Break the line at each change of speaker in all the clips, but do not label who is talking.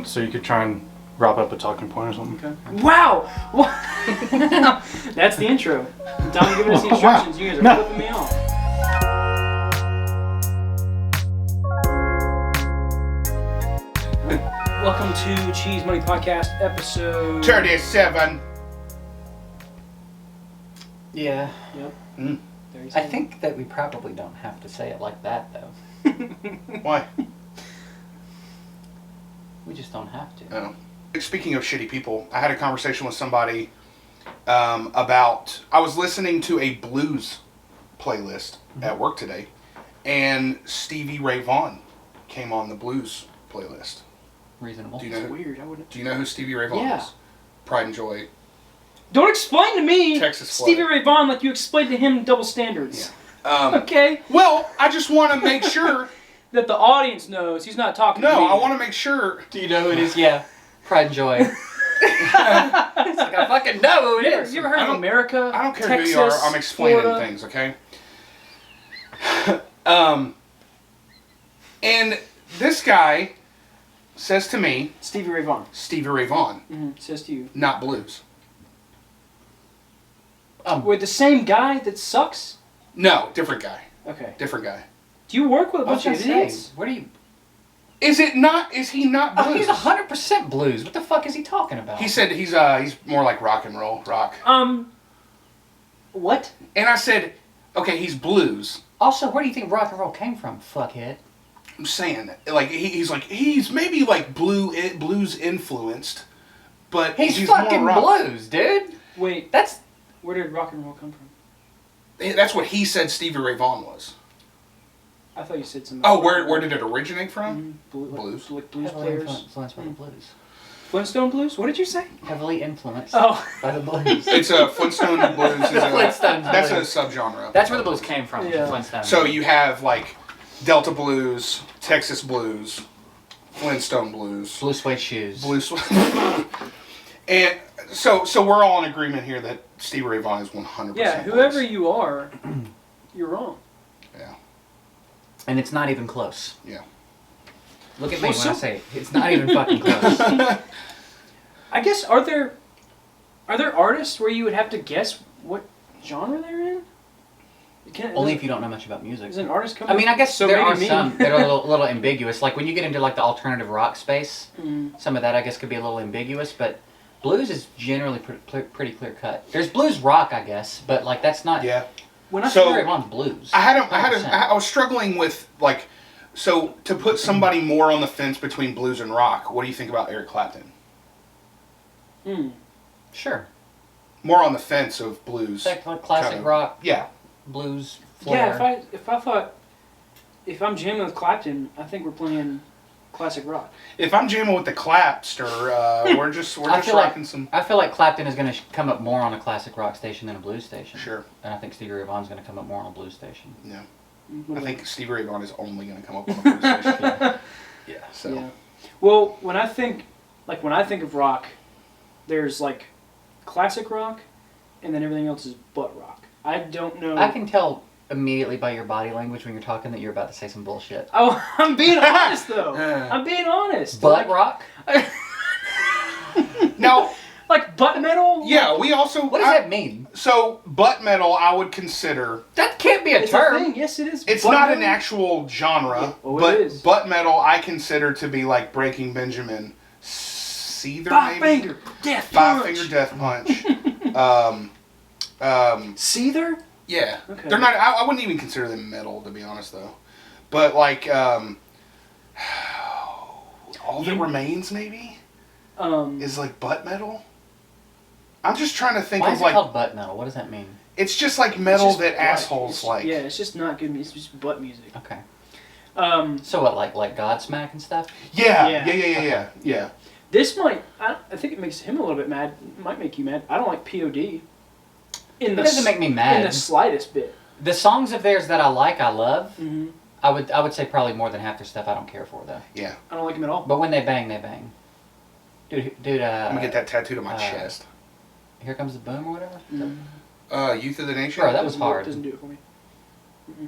So you could try and wrap up a talking point or something.
Okay. Wow! That's the intro. Tom giving us the instructions. You guys are flipping me off. Welcome to Cheese Money Podcast episode
37.
Yeah.
Yep.
Mm.
I think that we probably don't have to say it like that, though.
Why?
We just don't have to.
Oh. Speaking of shitty people, I had a conversation with somebody about... I was listening to a blues playlist at work today, and Stevie Ray Vaughan came on the blues playlist.
Reasonable.
Do you know
That's weird. I wouldn't.
Do you know who Stevie Ray Vaughan is? Pride and Joy.
Don't explain to me
Texas
Stevie
Flood.
Ray Vaughan like you explained to him double standards.
Yeah.
Okay?
Well, I just want to make sure...
That the audience knows he's not talking to me.
No, I want to make sure...
Do you know who it is? Yeah. Pride and Joy. It's like, I fucking know who it is.
You ever heard of America?
I don't care
Texas,
who you are. I'm explaining
Florida?
things, okay? And this guy says to me,
Stevie Ray Vaughan.
Stevie Ray Vaughan,
Says to you.
not blues.
With the same guy that sucks?
No, different guy.
Okay.
Different guy.
Do you work with a
I was
bunch of
gonna say,
idiots?
what are you...
Is he not blues?
Oh, he's 100% blues. What the fuck is he talking about?
He said he's more like rock and roll, rock.
What?
And I said, okay, he's blues.
Also, where do you think rock and roll came from, fuckhead?
I'm saying, like, he's maybe like blues influenced, but
He's
more
fucking
rock.
blues, dude.
Wait,
That's...
where did rock and roll come from?
That's what he said Stevie Ray Vaughan was.
I thought you said something.
Oh, where did it originate from?
Blues. Like blues
heavily
players.
influenced by the blues.
Flintstone blues? What did you say?
Heavily influenced
Oh.
by the blues.
It's a Flintstone blues. That's a
blues.
subgenre.
That's where the blues came from.
Yeah.
Flintstone.
So you have like Delta blues, Texas blues, Flintstone blues,
Blue suede shoes.
and so we're all in agreement here that Stevie Ray Vaughan is 100%.
Yeah, whoever you are, you're wrong.
Yeah.
And it's not even close.
Yeah.
Look at me when I say it. It's not even fucking close.
I guess are there artists where you would have to guess what genre they're in?
Only if you don't know much about music.
Is an artist coming?
I mean, I guess
so
there are
maybe me.
some that are a little ambiguous. Like when you get into like the alternative rock space,
Mm.
some of that I guess could be a little ambiguous. But blues is generally pretty clear cut. There's blues rock, I guess, but like that's not.
Yeah.
When I
So-
Very on blues.
I was struggling with like, so to put somebody more on the fence between blues and rock. What do you think about Eric Clapton?
Sure.
More on the fence of blues.
Like classic
kind of-
rock,
Yeah.
blues, flair.
Yeah, if I'm jamming with Clapton, I think we're playing classic rock.
If I'm jamming with the Clapster, we're just rocking some.
I feel like Clapton is going to come up more on a classic rock station than a blues station.
Sure.
And I think Stevie Ray Vaughan's going to come up more on a blues station.
Yeah.
What
I
about-
think Stevie Ray Vaughan is only going to come up on a blues station. Yeah. So.
Yeah. Well, when I think of rock, there's like classic rock, and then everything else is butt rock. I don't know.
I can tell immediately by your body language when you're talking that you're about to say some bullshit.
Oh, I'm being honest though. I'm being honest.
Butt rock?
Now,
like butt metal.
yeah, we also.
What does that mean?
So, butt metal, I would consider.
That can't be a
It's
term.
a thing. Yes, it is.
It's
Butt
not
metal?
an actual genre,
Oh, it
but
is.
butt metal I consider to be like Breaking Benjamin, Seether
Five
maybe.
finger death
Five
punch.
Finger Death Punch.
Seether.
Yeah,
Okay.
they're not. I wouldn't even consider them metal, to be honest, though. But like, All That Remains maybe is like butt metal. I'm just trying to think
Why
of
is it
like.
called butt metal? What does that mean?
It's just like metal
It's just
that
butt.
assholes like.
Yeah, it's just not good music. It's just butt music.
Okay.
So
So what, like Godsmack and stuff?
Yeah.
this might. I think it makes him a little bit mad. It might make you mad. I don't like POD.
It doesn't make me mad.
In the slightest bit.
The songs of theirs that I like, I love.
Mm-hmm.
I would say probably more than half their stuff I don't care for though.
Yeah.
I don't like him at all.
But when they bang, they bang. Dude.
I'm gonna get that tattooed on my chest.
Here Comes the Boom or whatever.
Youth of the Nation.
Bro, that was hard.
Doesn't do it for me.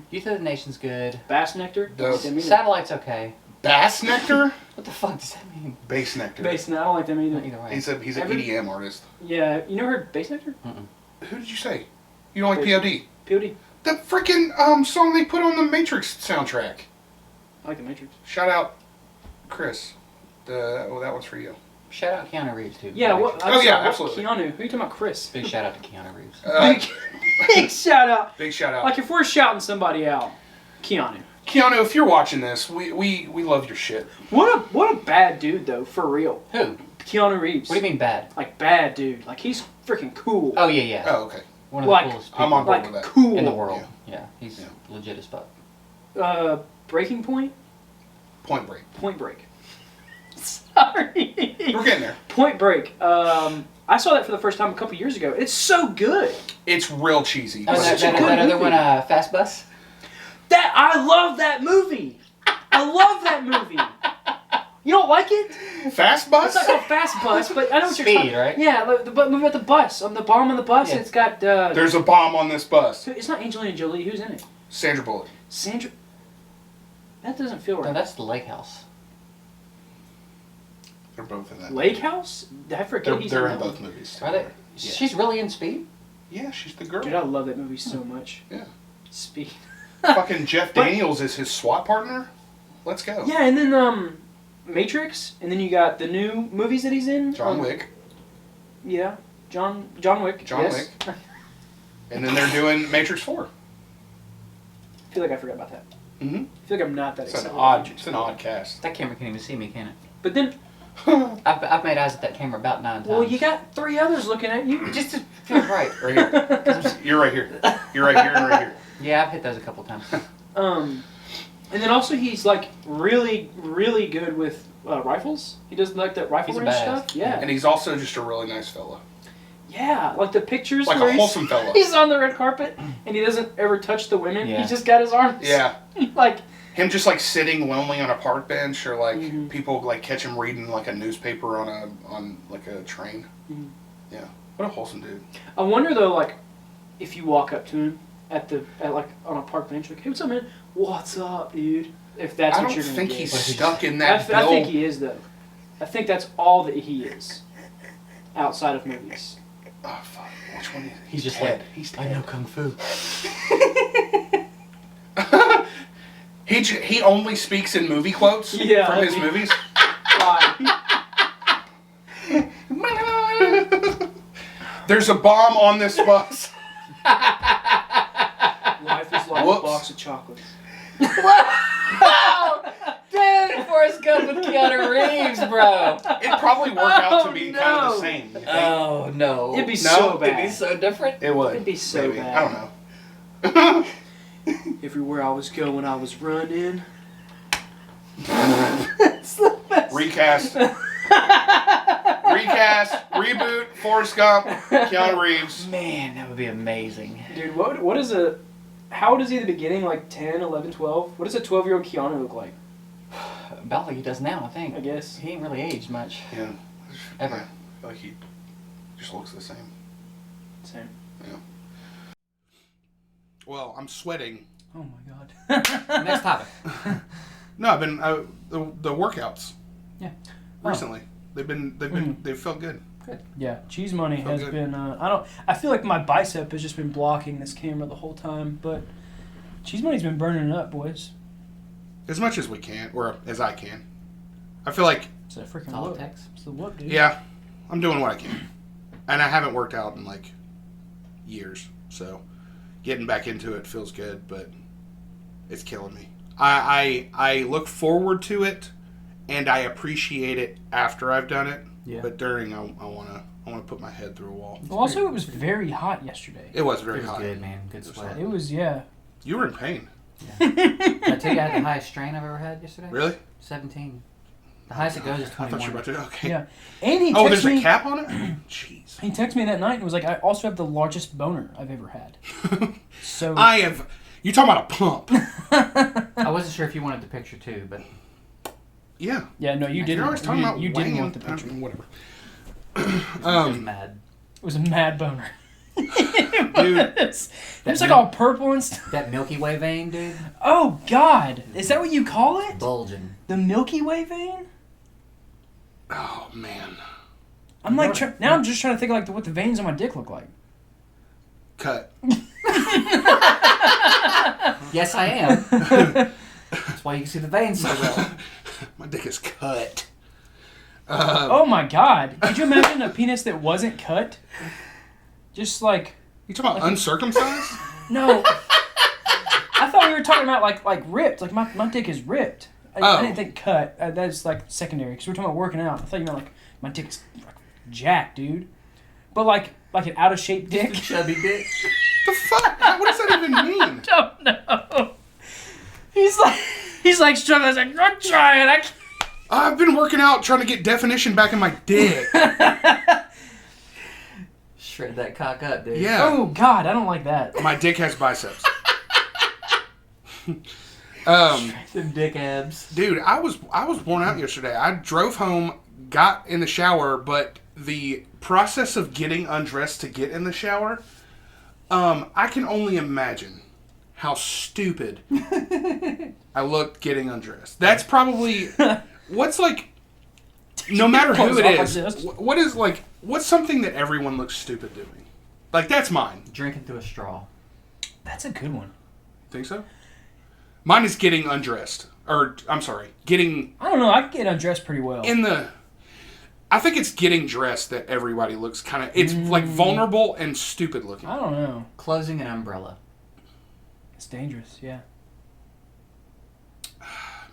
Youth of the Nation's good.
Bass Nectar.
Dope.
Send me that.
Satellite's okay.
Bass Nectar?
What the fuck does that mean?
Bass Nectar.
Bass. No, I don't like them either.
Either way.
He's an EDM artist.
Yeah, you never heard Bass Nectar?
Who did you say? You don't like
Bass-
POD?
POD.
The freaking song they put on the Matrix soundtrack.
I like the Matrix.
Shout out, Chris. That one's for you.
Shout out Keanu Reeves too.
Yeah.
Absolutely.
Keanu. Who are you talking about, Chris?
Big shout out to Keanu Reeves.
Big shout out.
Big shout out.
Like if we're shouting somebody out, Keanu.
Keanu, if you're watching this, we love your shit.
What a bad dude though, for real.
Who?
Keanu Reeves.
What do you mean bad?
Like bad dude. Like he's freaking cool.
Oh yeah.
Oh, okay.
One of the
Like,
coolest people
I'm on board
Like
with that.
cool
in the world. Yeah, he's legit as fuck.
Breaking Point.
Point Break.
Point Break. Sorry.
We're getting there.
Point Break. I saw that for the first time a couple years ago. It's so good.
It's real cheesy.
Oh,
but
such
it's
a
that
good
other
movie.
one, Fast Bus.
That I love that movie. I love that movie. You don't like it?
Fast Bus?
It's not called Fast Bus, but I know what
Speed,
you're talking.
right?
Yeah, the movie about the bus. On the bomb on the bus.
Yeah.
It's got.
There's a bomb on this bus.
It's not Angelina Jolie. Who's in it?
Sandra Bullock.
Sandra. That doesn't feel
No,
right.
that's the Lake House.
They're both in that.
Lake House. I forget he's
They're
in
in
that
both
one.
movies.
Are they?
Yeah.
She's really in Speed.
Yeah, she's the girl.
Dude, I love that movie so much.
Yeah.
Speed.
Fucking Jeff
But-
Daniels is his SWAT partner. Let's go.
Yeah, and then Matrix, and then you got the new movies that he's in.
John Wick.
Yeah, John Wick.
John
yes.
Wick. And then they're doing Matrix 4.
I feel like I forgot about that.
Mm-hmm.
I feel like I'm not that
It's
excited.
an
about
odd.
Matrix.
It's an odd cast.
That camera can't even see me, can it?
But then,
I've made eyes at that camera about 9 times.
well, you got 3 others looking at you.
just to feel right.
Right here. You're right here. You're right here and right here.
Yeah, I've hit those a couple times.
And then also he's like really, really good with rifles. He does like that rifle
He's a
range
badass.
stuff. Yeah.
And he's also just a really nice fella.
Yeah, like the pictures
Like
where
a wholesome fella.
he's on the red carpet and he doesn't ever touch the women.
Yeah.
He's just got his arms.
Yeah.
like,
Him just like sitting lonely on a park bench, or like
Mhm.
people like catch him reading like a newspaper on like a train.
Mhm.
Yeah. What a wholesome dude.
I wonder though, like, if you walk up to him at like on a park bench, like, hey, what's up, man? What's up, dude? If that's
I
what
don't
you're gonna
think
get.
he's
But he
stuck in
I
that
I think
bill.
he is though. I think that's all that he is, outside of movies.
Oh fuck! Which one is it?
He's just
dead.
like,
He's
I
dead.
know Kung Fu.
He only speaks in movie quotes
Yeah,
from
I
his
mean-
movies.
Why?
There's a bomb on this bus.
Life is like
Whoops.
a box of chocolates.
Wow! Dude, Forrest Gump with Keanu Reeves, bro.
It probably worked out to
Oh,
be kind of
no.
the same. You think?
Oh, no.
It'd be
No,
so bad.
It'd be so different.
It would.
It'd be so
Maybe.
bad.
I don't know.
Everywhere I was going, I was running.
Recast. Recast. Reboot. Forrest Gump. Keanu Reeves.
Man, that would be amazing.
Dude, what is how old is he at the beginning? Like 10, 11, 12? What does a 12-year-old Keanu look like?
About like he does now, I think.
I guess.
He ain't really aged much.
Yeah.
Ever.
Yeah. I feel like he just looks the same.
Same.
Well, I'm sweating.
Oh my god.
Next topic.
No, I've been the workouts.
Yeah.
Recently, they've felt good.
Good. Yeah, Cheese Money
Felt
has
good.
been. I feel like my bicep has just been blocking this camera the whole time, but Cheese Money's been burning it up, boys.
As much as we can, or as I can. I feel like,
It's a freaking
That's all it
whoop.
takes.
It's the whoop, dude.
yeah, I'm doing what I can, and I haven't worked out in like years, so getting back into it feels good, but it's killing me. I look forward to it, and I appreciate it after I've done it.
Yeah.
But during, I wanna put my head through a wall.
Well, also, it was very hot yesterday.
It was
It
very
was
hot.
good, man. Good sweat.
It was, yeah.
You were in pain.
Did I tell you I had the highest strain I've ever had yesterday?
Really?
17. The highest it goes is
I thought you
21.
were about to. Okay.
Yeah. And he
Oh,
texted
there's
me.
a cap on it. Jeez.
He texted me that night and was like, "I also have the largest boner I've ever had." So
I have. You talking about a pump?
I wasn't sure if you wanted the picture too, but
Yeah.
yeah, no, you
You're
didn't.
always talking about
you didn't
weighing
want the
and-
picture.
Whatever.
I was mad.
It was a mad boner.
Dude.
It's like all purple and stuff.
That Milky Way vein, dude.
Oh God, is that what you call it?
Bulging.
The Milky Way vein?
Oh man.
I'm like now. I'm just trying to think of like what the veins on my dick look like.
Cut.
Yes, I am. That's why you can see the veins so well.
My dick is cut.
Oh my God! Could you imagine a penis that wasn't cut? Just like
You talking about uncircumcised?
no. I thought we were talking about like ripped. Like my dick is ripped. I didn't think cut. That's like secondary because we're talking about working out. I thought you meant like my dick is like, jacked, dude. But like an out of shape dick.
Chubby dick.
The fuck? What does that even mean?
Don't know. He's like struggling. He's like, I'm trying. I can't.
I've been working out trying to get definition back in my dick.
Shred that cock up, dude.
Yeah.
Oh God, I don't like that.
My dick has biceps.
Them dick abs.
Dude, I was worn out yesterday. I drove home, got in the shower, but the process of getting undressed to get in the shower, I can only imagine how stupid I looked getting undressed. That's probably what's like. No matter who it is, what is like what's something that everyone looks stupid doing? Like that's mine.
Drinking through a straw.
That's a good one.
Think so? Mine is getting undressed, or I'm sorry, getting
I don't know. I can get undressed pretty well.
in the. I think it's getting dressed that everybody looks kind of. It's like vulnerable and stupid looking.
I don't know.
Closing an umbrella.
It's dangerous. Yeah.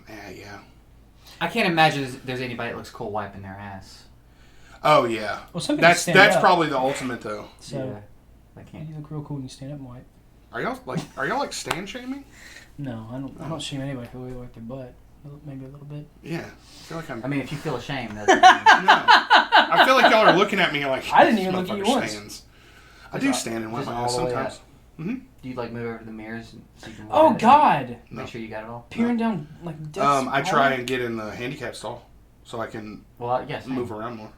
Yeah.
I can't imagine there's anybody that looks cool wiping their ass.
Oh yeah.
Well, some people
That's
stand up.
probably the ultimate though.
So
Yeah. I can't.
you look real cool when you stand up and wipe.
Are y'all like stand shaming?
No, I don't shame anybody for the way they wipe their butt. Maybe a little bit.
Yeah. I feel like I'm.
I mean, if you feel ashamed, that's
No. I feel like y'all are looking at me like.
I didn't even
"This
look at you
motherfucker
once."
stands." I do stand and wipe
Just
my ass
all the way
sometimes.
up.
Mm-hmm.
Do you like move over to the mirrors so you can look
Oh
at it?
God!
Make
No.
sure you got it all.
Peering down like death's
I try
hallway?
and get in the handicap stall so I can
Well, yes.
move around more.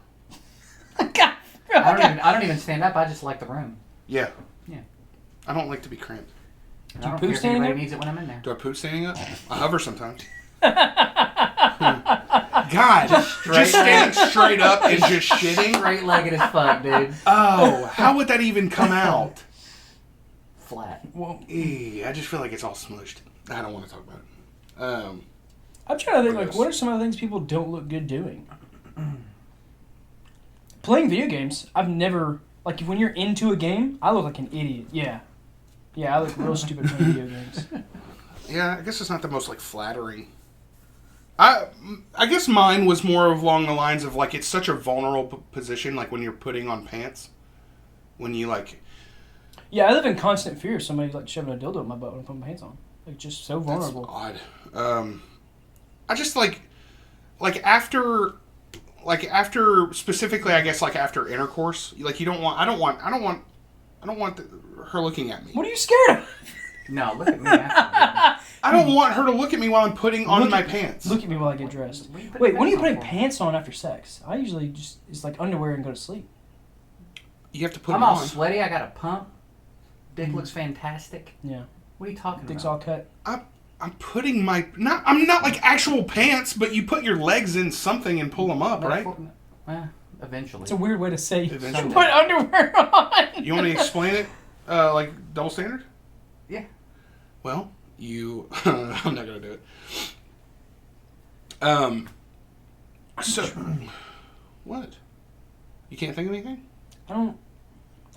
God.
I don't even stand up. I just like the room.
Yeah.
Yeah.
I don't like to be cramped.
And
Do
I
you
don't
poo
care if
standing
anybody
up?
needs it when I'm in there.
Do I poo standing up? I hover sometimes. God, just standing straight up and just shitting.
Straight-legged as fuck, dude.
Oh, how would that even come out?
Flat.
Well,
I just feel like it's all smushed. I don't want to talk about it.
I'm trying to think, like,
Gross.
what are some of the things people don't look good doing? Playing video games, I've never, like, when you're into a game, I look like an idiot. Yeah. Yeah, I look real stupid playing video games.
Yeah, I guess it's not the most like flattering. I guess mine was more along the lines of like it's such a vulnerable position, like when you're putting on pants, when you like.
Yeah, I live in constant fear of somebody, like, shoving a dildo in my butt when I put my pants on. Like, just so vulnerable.
That's odd. I just like after specifically, I guess like after intercourse, like I don't want her looking at me.
What are you scared of?
No, look at me after.
I don't want her to look at me while I'm putting on my pants.
Look at me while I get dressed.
What are you putting
Wait, when are you
pants on
putting
for?
pants on after sex? I usually just, it's like underwear and go to sleep.
You have to put
I'm
them
all
on.
sweaty. I got a pump. Dick looks fantastic.
Yeah.
What are you talking
Dick's
about?
all cut.
I'm putting my I'm not like actual pants, but you put your legs in something and pull them up, right?
Well, eventually.
It's a weird way to say
Eventually.
put underwear on.
You want me to explain it like double standard?
Yeah.
Well, I'm not gonna do it. So what? You can't think of anything?
I don't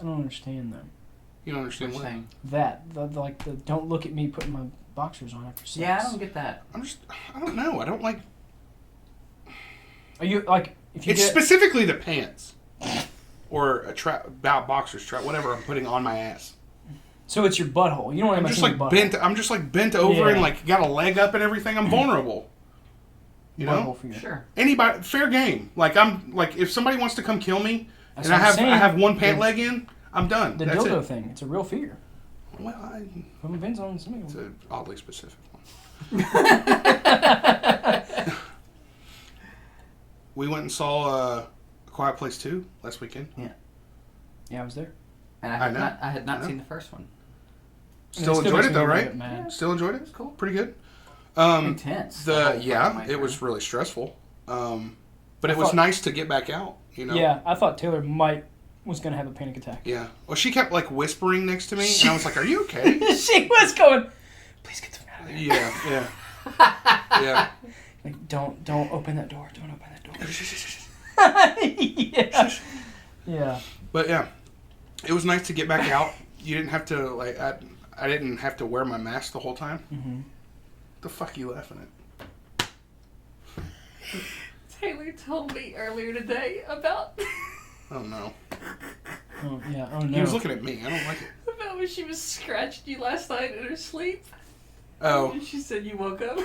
understand that.
You don't understand what?
Saying.
The don't look at me putting my boxers on after sex.
Yeah, I don't get that.
I don't know. I don't like.
Are you like if you
It's
get
specifically the pants, or a boxers trap, whatever I'm putting on my ass.
so it's your butthole. You don't want
I'm
to
just
your
like
butthole.
bent. I'm just like bent over
Yeah.
and like got a leg up and everything. I'm vulnerable. You know,
Butthole for you.
Sure.
anybody fair game. Like I'm like if somebody wants to come kill me
That's
and I
what I'm saying.
have one pant
The-
leg in, I'm done.
The
That's
dildo
it.
thing. It's a real fear.
Well,
Put my pants on. Somebody
it's
will.
an oddly specific one. We went and saw A Quiet Place 2 last weekend.
Yeah, I was there.
And I had not seen the first one.
Still enjoyed it though, right?
Yeah.
Still enjoyed it.
It was cool.
Pretty good.
Intense.
It was really stressful. But it was nice to get back out. You know.
Yeah, I thought Taylor was gonna have a panic attack.
Yeah. Well, she kept like whispering next to me, and I was like, "Are you okay?"
She was going, "Please get them out of there."
Yeah. Yeah.
Like, don't open that door. Don't open that door. Yeah. Yeah.
But yeah, it was nice to get back out. You didn't have to like I didn't have to wear my mask the whole time.
Mm-hmm.
The fuck you laughing at?
Taylor told me earlier today about
Oh no.
Oh yeah. Oh no.
He was looking at me. I don't like it.
about when she was scratching you last night in her sleep.
Oh.
And she said you woke up.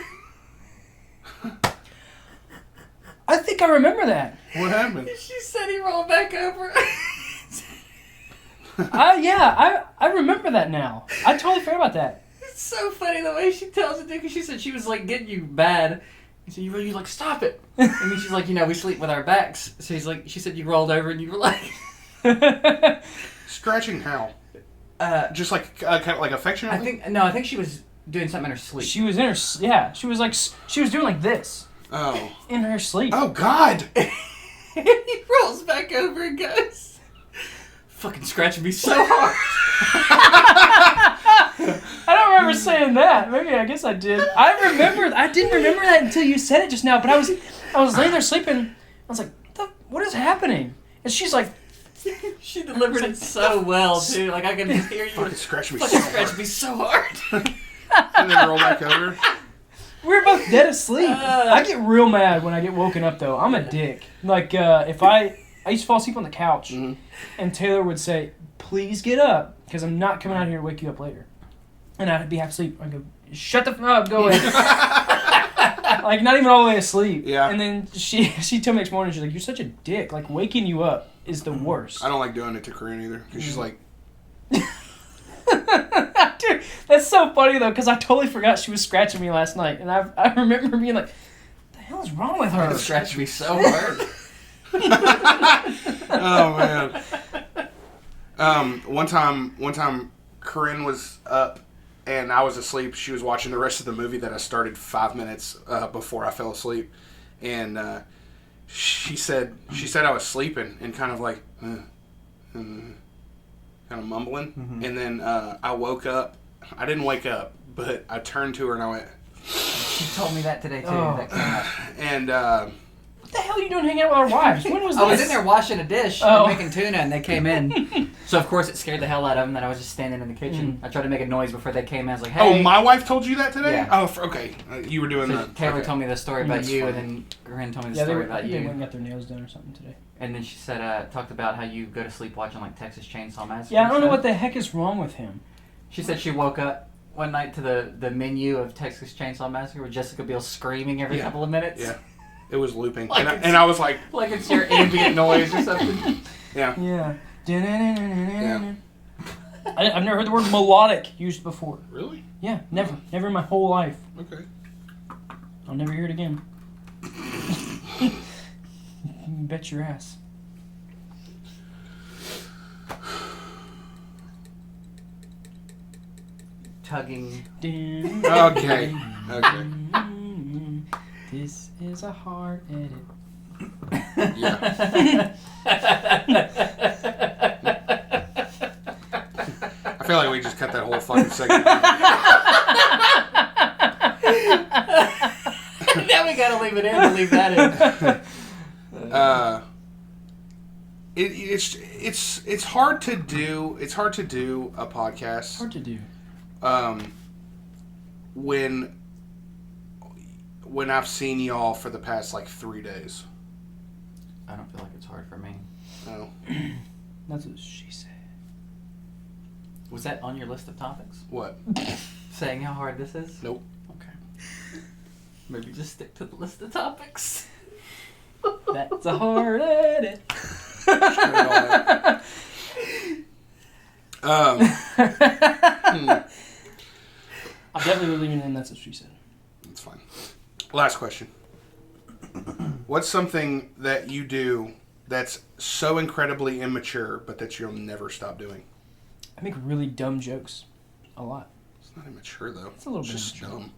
I think I remember that.
What happened?
She said he rolled back over.
I remember that now. I totally forgot about that.
It's so funny the way she tells it, because she said she was like getting you bad. And so you like, stop it. And then she's like, we sleep with our backs. So she said you rolled over and you were like,
Scratching how? Just like kind of like affectionately.
I think she was doing something in her sleep.
She was in her she was doing like this
Oh.
in her sleep.
Oh God.
and he rolls back over and goes, fucking scratching me so hard.
I don't remember saying that. Maybe I guess I did. I didn't remember that until you said it just now. But I was laying there sleeping. I was like, what is happening? And she's like,
She delivered it so well too. Like I could just hear you.
Fucking scratch me
Fucking
so
scratch
hard.
me so hard.
And then roll back over.
we were both dead asleep. I get real mad when I get woken up though. I'm a dick. Like if I used to fall asleep on the couch, and Taylor would say, "Please get up, because I'm not coming out here to wake you up later." And I'd be half asleep. I'd go, "Shut the fuck up, go away." Like not even all the way asleep.
Yeah.
And then she told me next morning, she's like, "You're such a dick. Like waking you up is the worst."
I don't like doing it to Corinne either, because she's like,
Dude, that's so funny though, because I totally forgot she was scratching me last night, and I remember being like, "What the hell is wrong with her?"
Scratched me so hard.
oh man. One time, Corinne was up and I was asleep. She was watching the rest of the movie that I started 5 minutes before I fell asleep, and she said I was sleeping and kind of like, kind of mumbling, and then I woke up. I didn't wake up, but I turned to her and I went.
She told me that today too.
Oh.
That came up.
And
What the hell are you doing hanging out with our wives? When was this?
I was in there washing a dish
Oh.
and making tuna, and they came in. So of course it scared the hell out of them that I was just standing in the kitchen. I tried to make a noise before they came in. I was like, "Hey."
oh, my wife told you that today?
Yeah.
Oh, okay. You were doing
So
that.
Taylor
Okay.
told me the story about
That's
you,
funny.
and then Corinne told me the
Yeah, they
story
went
about you.
and got their nails done or something today.
And then she said, talked about how you go to sleep watching like Texas Chainsaw Massacre.
Yeah, I
and
don't know
stuff.
what the heck is wrong with him.
She said she woke up one night to the menu of Texas Chainsaw Massacre with Jessica Biel screaming every
Yeah.
couple of minutes.
Yeah. It was looping.
Like
And I was like,
Like it's your ambient noise or something.
yeah.
Yeah. I've never heard the word melodic used before.
Really?
Yeah, never. Never in my whole life.
Okay.
I'll never hear it again. Bet your ass.
Tugging.
Okay. Okay.
This is a hard edit.
Yeah. I feel like we just cut that whole fucking segment.
Now we gotta leave it in and leave that in.
It's hard to do. It's hard to do a podcast.
Hard to do.
When I've seen y'all for the past like 3 days.
I don't feel like it's hard for me.
No.
That's what she said.
Was that on your list of topics?
What?
Saying how hard this is?
Nope.
Okay. Maybe just stick to the list of topics.
That's a hard edit.
Um,
I'm definitely leaving in. That's what she said.
That's fine. Last question. What's something that you do that's so incredibly immature, but that you'll never stop doing?
I make really dumb jokes. A lot.
It's not immature though.
It's a little bit
just
immature.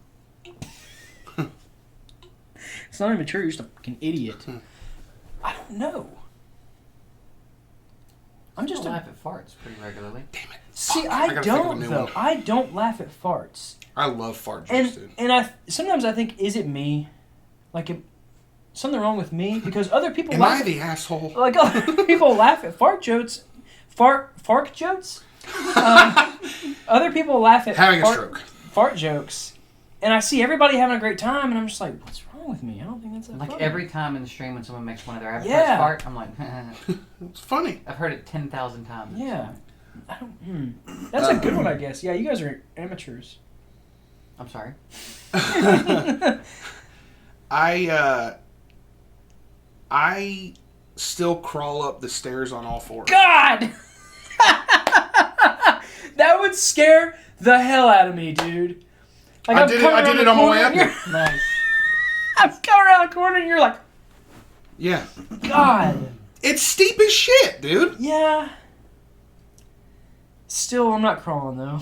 dumb.
It's not immature, you're just a fucking idiot. I don't know. I'm just
laugh at farts pretty regularly.
Damn it.
See,
Fuck,
I
gotta think of a
don't
new
though.
one.
I don't laugh at farts.
I love fart jokes, dude.
And sometimes I think, is it me? Like, something wrong with me? Because other people
Am
laugh
I the asshole?
like other people laugh at fart jokes. Fart jokes? Other people laugh at
Having a stroke.
fart jokes. And I see everybody having a great time, and I'm just like, what's wrong with me? I don't think that's that
Like
funny.
every time in the stream when someone makes one of their avatars
Yeah.
fart, I'm like,
It's funny.
I've heard it 10,000 times.
Yeah. I don't, That's a good one, I guess. Yeah, you guys are amateurs.
I'm sorry.
I still crawl up the stairs on all fours.
God! That would scare the hell out of me, dude. Like,
I
I'm
did it.
coming
I did
around
it
the
on my way
corner
up
and you're-
here.
Nice.
I'm coming around the corner and you're like,
Yeah.
God.
It's steep as shit, dude.
Yeah. Still, I'm not crawling, though.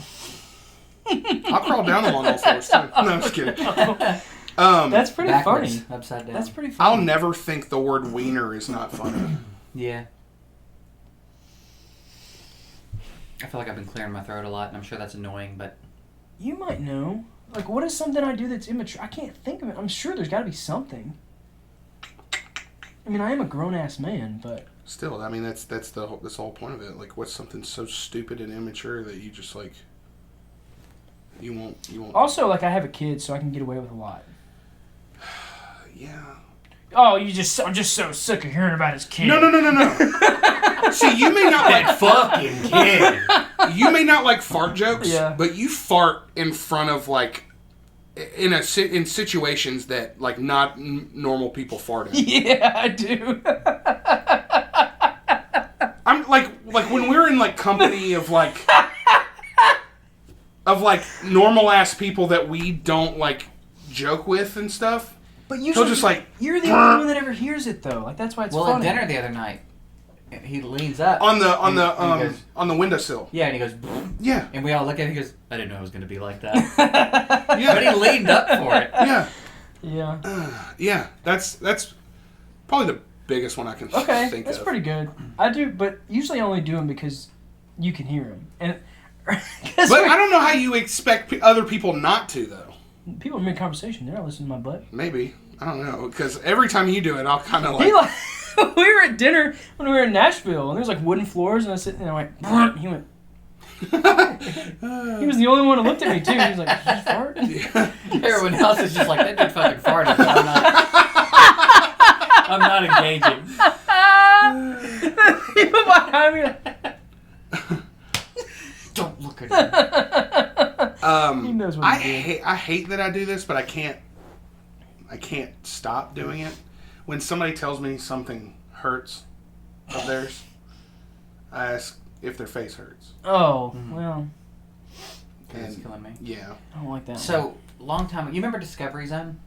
I'll crawl down them on all fours too. No, I'm just kidding.
That's pretty
Backwards,
funny.
upside down.
That's pretty funny.
I'll never think the word wiener is not funny.
Yeah. I feel like I've been clearing my throat a lot, and I'm sure that's annoying, but
You might know. Like, what is something I do that's immature? I can't think of it. I'm sure there's got to be something. I mean, I am a grown-ass man, but...
Still, I mean, that's the whole point of it. Like, what's something so stupid and immature that you just like you won't.
Also, like, I have a kid, so I can get away with a lot.
Yeah.
Oh, I'm just so sick of hearing about his kid.
No. See, you may not like
fucking kid.
you may not like fart jokes,
Yeah.
but you fart in front of like in situations that like not normal people fart in.
Yeah, I do.
I'm like when we're in like company of like normal ass people that we don't like joke with and stuff.
But usually,
just like
you're the only one that ever hears it, though. Like, that's why it's
Well,
funny.
at dinner the other night, he leans up.
on the
And he goes,
on the windowsill.
yeah, and he goes,
Yeah.
and we all look at him, he goes, I didn't know it was going to be like that.
Yeah.
But he leaned up for it.
Yeah.
Yeah.
Yeah. That's probably the biggest one I can
Okay,
think
that's
of.
pretty good. I do, but usually I only do them because you can hear them. And
But I don't know how you expect other people not to though.
people in mid-conversation, they're not listening to my butt.
Maybe. I don't know. Because every time you do it, I'll kind of
He
like...
like, we were at dinner when we were in Nashville, and there's like wooden floors, and I sit and I went, "Brr." He went, he was the only one who looked at me too. He was like, did you fart?
Yeah.
Everyone else is just like, that dude fucking farted. But I'm not engaging.
People behind me like,
Don't look at him.
he knows what
I
he did.
hate that I do this, but I can't stop doing it. When somebody tells me something hurts of theirs, I ask if their face hurts.
Oh, well,
It's
And
killing me.
yeah.
I don't like that one.
So, long time, you remember Discovery Zone?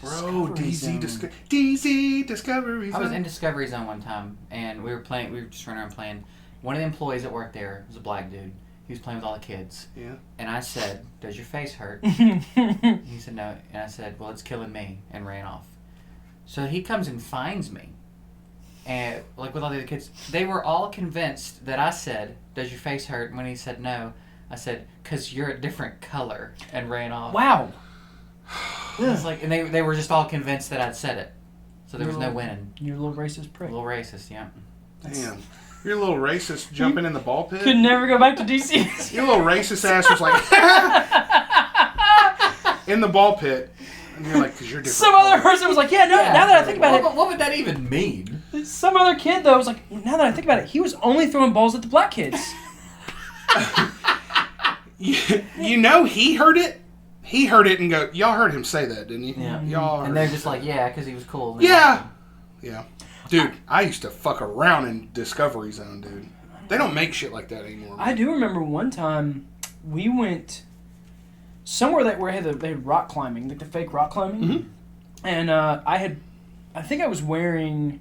Bro,
Discovery Zone.
DZ Discovery
I was
Zone.
in Discovery Zone one time, and we were just running around playing. One of the employees that worked there was a black dude. He was playing with all the kids.
Yeah.
And I said, does your face hurt?
Hmm.
He said, no. And I said, well, it's killing me, and ran off. So he comes and finds me. And, like, with all the other kids, they were all convinced that I said, does your face hurt? And when he said no, I said, because you're a different color, and ran off.
Wow.
I was like, and they were just all convinced that I'd said it. So there was no
You're a
winning.
You're a little racist
A
prick.
little racist, yeah.
Damn. You're a little racist jumping in the ball pit.
Could never go back to DC.
Your little racist ass was like in the ball pit, and you're like, because you're different.
Some other person was like, yeah, no, now that I think about
What would that even mean?
it, some other kid, though, was like, now that I think about it, he was only throwing balls at the black kids.
You know he heard it. He heard it and go, y'all heard him say that, didn't you?
Yeah.
Y'all heard
And they're
him
just
say
like, yeah, because he was cool.
that. Yeah. Yeah. Dude, I used to fuck around in Discovery Zone, dude. They don't make shit like that anymore.
I do remember one time we went somewhere where they had rock climbing, like the fake rock climbing.
Mhm.
And I think I was wearing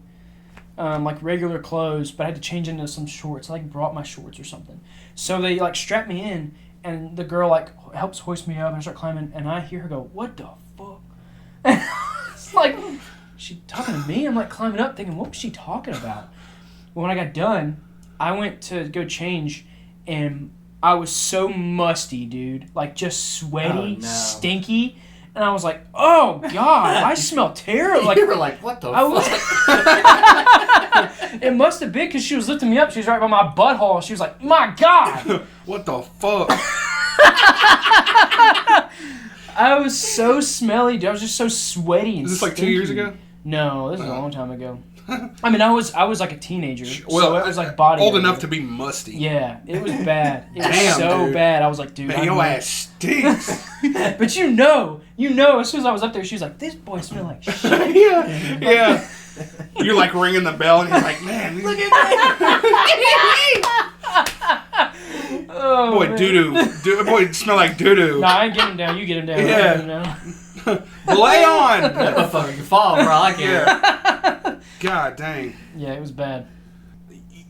like regular clothes, but I had to change into some shorts. I like brought my shorts or something. So they like strapped me in, and the girl like helps hoist me up, and I start climbing, and I hear her go, "What the fuck?" And it's like, she talking to me? I'm like climbing up, thinking, what was she talking about? Well, when I got done, I went to go change, and I was so musty, dude. Like, just sweaty,
Oh, no.
stinky. And I was like, oh, God, I smell terrible. Like,
You were like, what the
I was,
fuck?
it must have been because she was lifting me up. She was right by my butthole. She was like, my God.
What the fuck?
I was so smelly, dude. I was just so sweaty and
Is this like 2
stinky.
years ago?
No, this is a long time ago. I mean, I was like a teenager.
Well,
so it was like body
old
odor.
enough to be musty.
Yeah, it was bad. It was
Damn,
so
dude.
bad. I was like, dude.
Man,
I
your
know.
ass stinks.
But you know, as soon as I was up there, she was like, this boy smell like shit.
yeah. You're like ringing the bell, and you're like, man,
Look at me. Oh,
boy,
man.
doo-doo. Boy, smell like doo-doo.
No, I ain't get him down. You get him down.
Yeah.
I get him down.
Lay on.
That motherfucker can fall, bro. I can't.
God dang.
Yeah, it was bad.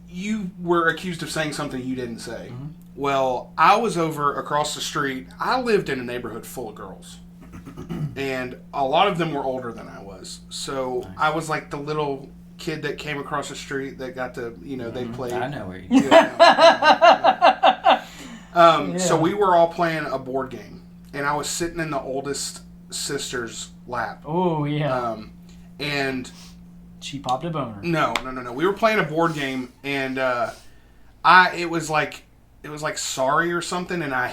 You were accused of saying something you didn't say. Mm-hmm. Well, I was over across the street. I lived in a neighborhood full of girls. And a lot of them were older than I was. So
Nice.
I was like the little kid that came across the street that got to, they played.
I know where you
Yeah. So we were all playing a board game. And I was sitting in the oldest sister's lap.
Oh, yeah.
And
She popped a boner.
No. We were playing a board game, and it was like sorry or something, and I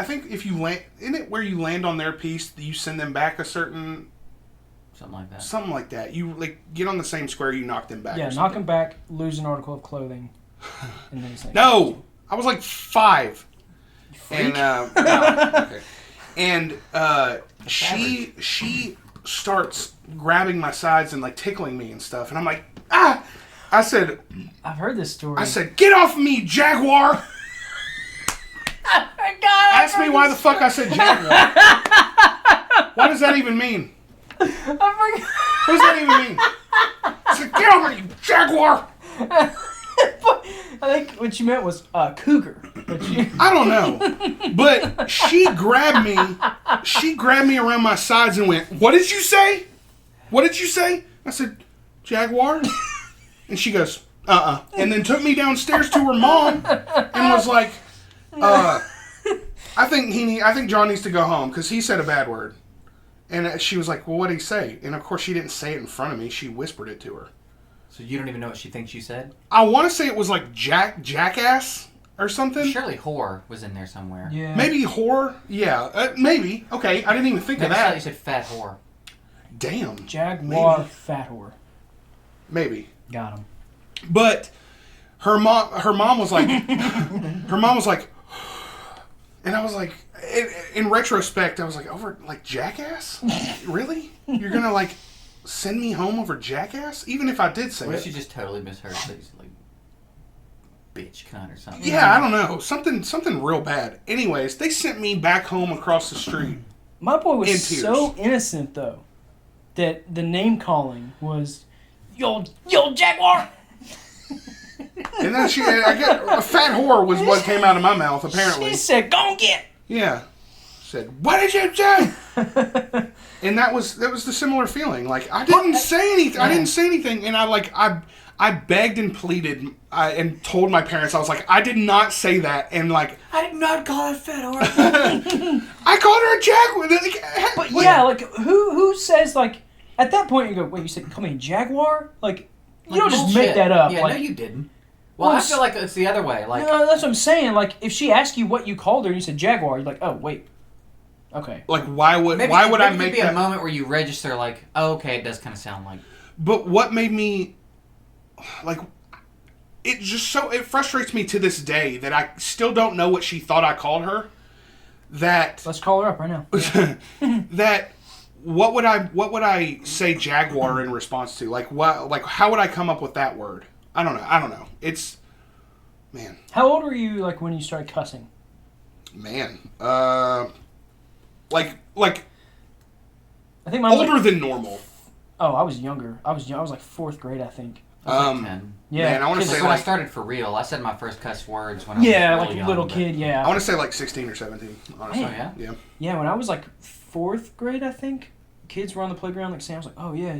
think if you land, isn't it where you land on their piece, you send them back a certain something like that. You like get on the same square, you knock them back.
Yeah, knock them back, lose an article of clothing, and then it's like,
No, I was like 5,
freak.
and okay. And she starts grabbing my sides and like tickling me and stuff, and I'm like, ah! I said,
I've heard this story.
I said, get off me, Jaguar! Ask me why the fuck I said Jaguar. What does that even mean?
I forgot.
What does that even mean? I said, get off me, you Jaguar!
I think what you meant was cougar. But
I don't know. But she grabbed me around my sides and went, what did you say? What did you say? I said, Jaguar? And she goes, and then took me downstairs to her mom and was like, I think John needs to go home because he said a bad word. And she was like, well, what did he say? And of course she didn't say it in front of me. She whispered it to her.
So you don't even know what she thinks you said?
I want to say it was like jackass or something.
Surely whore was in there somewhere.
yeah.
Maybe whore. Yeah, maybe. Okay, I didn't even think
Maybe
of
I thought
that.
you said fat whore.
Damn.
Jaguar
Maybe.
fat whore.
Maybe.
Got him.
But her mom was like, and I was like, in retrospect, I was like, over like jackass? Really? You're gonna like send me home over jackass? Even if I did say
What
it.
if you just totally misheard things like bitch cunt or something?
Yeah, I don't know. Something real bad. Anyways, they sent me back home across the street.
My boy was
In tears.
so innocent though that the name calling was yo Jaguar.
And then I get a fat whore was what came out of my mouth, apparently.
She said, "Go get."
Yeah. Said, what did you say? And that was the similar feeling. Like I didn't say anything. I didn't say anything, and I begged and pleaded and told my parents, I was like, I did not say that, and like
I did not call her fat whore.
I called her a jaguar.
But yeah, like who says like at that point you go, wait, you said call me a Jaguar? Like you don't just make that up.
Yeah,
like,
no, you didn't. Well, I feel like it's the other way. Like,
no, that's what I'm saying. Like if she asked you what you called her and you said Jaguar, you're like, oh wait, okay.
Like why would
maybe
I
could
make
be
that?
a moment where you register like, oh, okay, it does kind of sound like.
But what made me like it frustrates me to this day that I still don't know what she thought I called her. That
Let's call her up right now.
that what would I say Jaguar in response to? Like what? Like how would I come up with that word? I don't know. It's man.
How old were you like when you started cussing?
Man. Like
I think mine was
older
like,
than normal.
oh, I was younger. I was like 4th grade, I think.
I was like 10.
Yeah,
Man, I want to
That's
say
when I
like
started for real. I said my first cuss words when I was
Yeah,
really
like a
young,
little
but-
kid.
I
Yeah.
want to say like 16 or 17. Honestly,
Oh, yeah?
yeah.
Yeah, when I was like 4th grade, I think, kids were on the playground like Sam was like, "Oh yeah,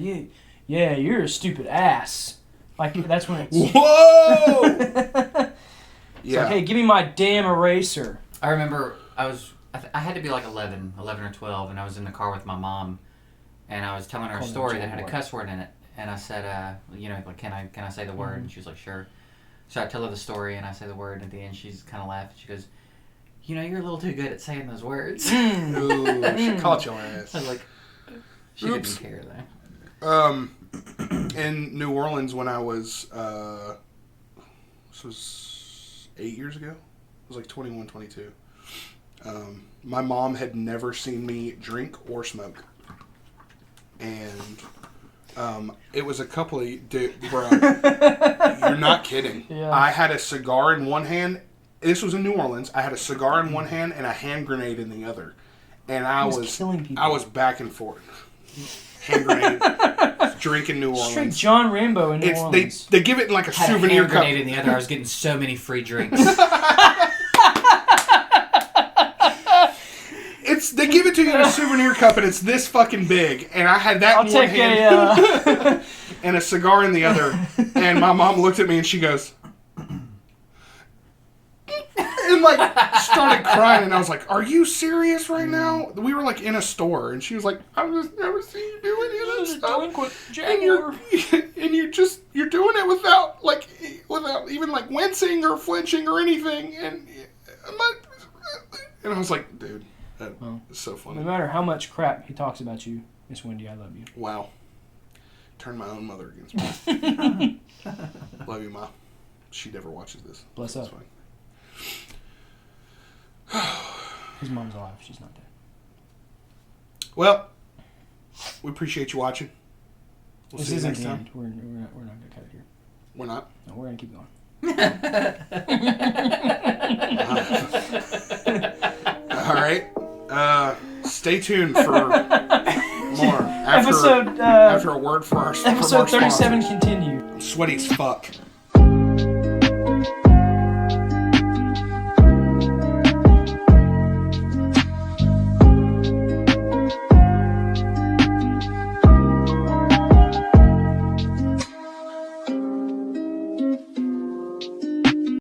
you're a stupid ass." Like that's when it's.
Whoa!
It's
Yeah.
like, hey, give me my damn eraser.
I remember I had to be like 11 or 12, and I was in the car with my mom, and I was telling her a
Call it
story
a
that had a
word.
cuss word in it, and I said, like, can I say the word? And she was like, sure. So I tell her the story, and I say the word, and at the end she's kind of laughing. She goes, you're a little too good at saying those words.
Ooh, she caught your ass.
I was like, she
Oops.
didn't care though.
In New Orleans when I was, this was 8 years ago. I was like 21, 22. My mom had never seen me drink or smoke. And it was a couple of, bro, you're not kidding.
Yeah.
I had a cigar in one hand. This was in New Orleans. I had a cigar in one hand and a hand grenade in the other. And I
He was
was
killing people.
I was back and forth. Hand grenade, drinking New Orleans.
Straight John Rambo in New
It's
Orleans.
they give it in like a
Had a
souvenir
hand
cup.
grenade in the other. I was getting so many free drinks.
They give it to you in a souvenir cup and it's this fucking big. And I had that
I'll
in one
take
hand and a cigar in the other. And my mom looked at me and she goes, and like started crying. And I was like, "Are you serious right now?" We were like in a store and she was like, "I've just never seen you do any of this stuff." And you're doing it without even like wincing or flinching or anything. And I was like, dude, that's so funny.
No matter how much crap he talks about you, Miss Wendy, I love you.
Wow. Turn my own mother against me. Love you, Ma. She never watches this.
Bless
That's
up.
fine.
His mom's alive. She's not dead.
Well, we appreciate you watching. We'll
This
see you
isn't
next
the
time.
end. We're not going to cut it here.
We're not.
No, we're going to keep going.
All right. Stay tuned for more after
Episode
a word for our
episode 37
sponsors.
continued.
I'm sweaty as fuck.